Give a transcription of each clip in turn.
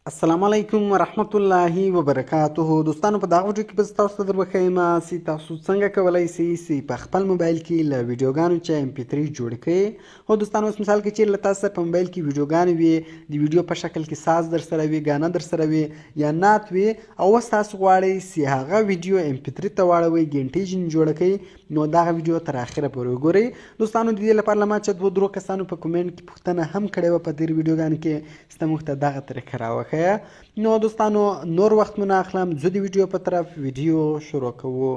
السلام علیکم ورحمت الله وبرکاته. دوستانو په دغه ویډیو کې به تاسو ته در وښیم چې تاسو څنګه کولی شئ چې په خپل موبایل کې له ویډیوګانو چې MP3 جوړ کړئ. خو دوستانو اوس مثال کې چیرې له تاسو سره په موبایل کې ویډیوګانې وي، د ویډیو په شکل کې ساز در سره وي، ګانه در سره وي یا نعت وي، او اوس تاسو غواړئ چې هغه ویډیو MP3 ته واړوئ، ګینټې ځینې جوړه کړئ، نو دغه ویډیو تر اخره پورې وګورئ. دوستانو د دې لپاره له ما چې دوه درو کسانو په کومنټ کې پوښتنه هم کړې وه په تېرو ویډیوګانو کې چې ته موږ ته دغه طریقه راوښیه. نو دوستانو نور وخت مو نه اخلم، زه د ویډیو په طرف ویډیو شروع کوو.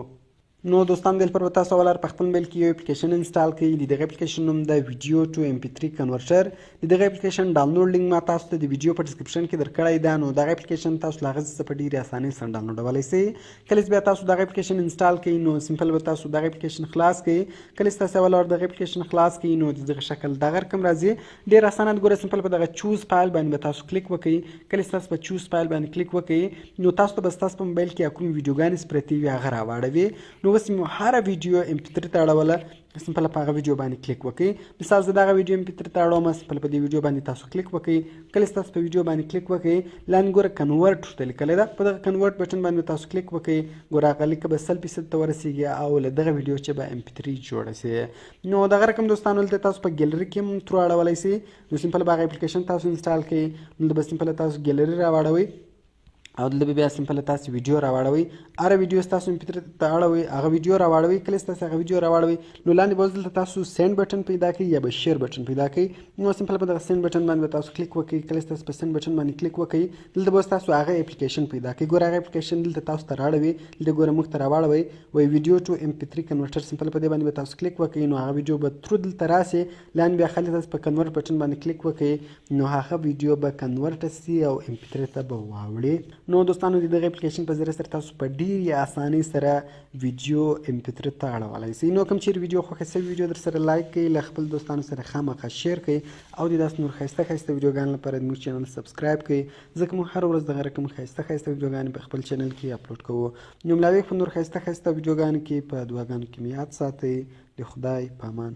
نو دوستان دلته پر تاسو ولر په خپل موبایل کې یو اپلیکیشن انسټال کړئ. د دغه اپلیکیشن نوم د ویډیو ټو MP3 کنورټر. د دغه اپلیکیشن ډاونلوډ لینک ما تاسو ته د ویډیو په ډسکرپشن کې درکړی ده. نو دغه اپلیکیشن تاسو له هغه څخه په ډېرې اسانۍ سره ډاونلوډولی شئ. کله چې بیا تاسو دغه اپلیکیشن انسټال کړئ نو سمپل به تاسو دغه اپلیکیشن خلاص کړئ. کله چې تاسو ولر دغه اپلیکیشن خلاص کړئ نو د دغه شکل دغه رقم راځي. ډېر اسانه ګوره، سمپل په دغه چوز فایل باندې به تاسو کلیک وکړئ. کله چې تاسو په چوز فایل باندې کلیک وکړئ نو تاسو ته به ستاسو په موبایل کې کوم ویډیوګانې پرتې وي هغه راواړوي. نو اوس مو هره ویډیو MP3 ته اړوله، سمپل په هغه ویډیو باندې کلیک وکړئ. مثال زه دغه ویډیو MP3 ته اړوم، سمپل په دې ویډیو باندې تاسو کلیک وکړئ. کله چې تاسو په ویډیو باندې کلیک وکړئ لاندې ګوره کنورټ ورته لیکلی ده، په دغه کنورټ بټن باندې تاسو کلیک وکړئ. ګوره هغه لیکه به 100% ته ورسیږي او له دغه ویډیو چې به MP3 جوړه شي. نو دغه رقم دوستانو دلته تاسو په ګیلري کې هم ترو اړولی شئ. نو سمپل به هغه اپلیکیشن تاسو انسټال کړئ. نو به سمپل تاسو ګیلري راواړوئ او دلته بیا سمپل تاسو ویډیو راواړوئ. هره ویډیو تاسو MP3 ته اړوئ، هغه ویډیو راواړوئ. کله چې تاسو هغه ویډیو راواړوئ نو لاندې به دلته تاسو سینډ بټن پیدا کړئ یا به شیر بټن پیدا کړئ. نو سمپل په دغه سینډ بټن باندې تاسو کلیک وکړئ. کله چې تاسو په سینډ بټن باندې کلیک وکړئ دلته به تاسو هغه اپلیکیشن پیدا کړئ. ګوره هغه اپلیکیشن دلته تاسو ته راړوئ، دلته ګوره موږ ته راواړوئ وایي ویډیو ټو MP3 کنورټر. سمپل په دې باندې به تاسو کلیک وکړئ نو هغه ویډیو به ترو دلته راسي. لاندې بیا خالي تاسو په کنورټ بټن باندې کلیک وکړئ نو هغه ویډیو به کنورټ شي او MP3 ته به واوړي. نو دوستانو د اپلیکیشن په ذریعه سره تاسو په ډېرې اسانۍ سره ویډیو MP3 ته اړولی شئ. نو کوم چیرې ویډیو خوښه شوې ویډیو در سره لایک کړئ، له خپل دوستانو سره خامخا شیر کړئ او د داسې نور ښایسته ښایسته ویډیوګانو لپاره زموږ چینل سبسکرایب کړئ، ځکه موږ هره ورځ دغه رقم ښایسته ښایسته ویډیوګانې په خپل چینل کې اپلوډ کوو. نو ملاویږ په نور ښایسته ښایسته ویډیوګانو کې، په دعاګانو کې مې یاد ساتئ. د خدای په امان.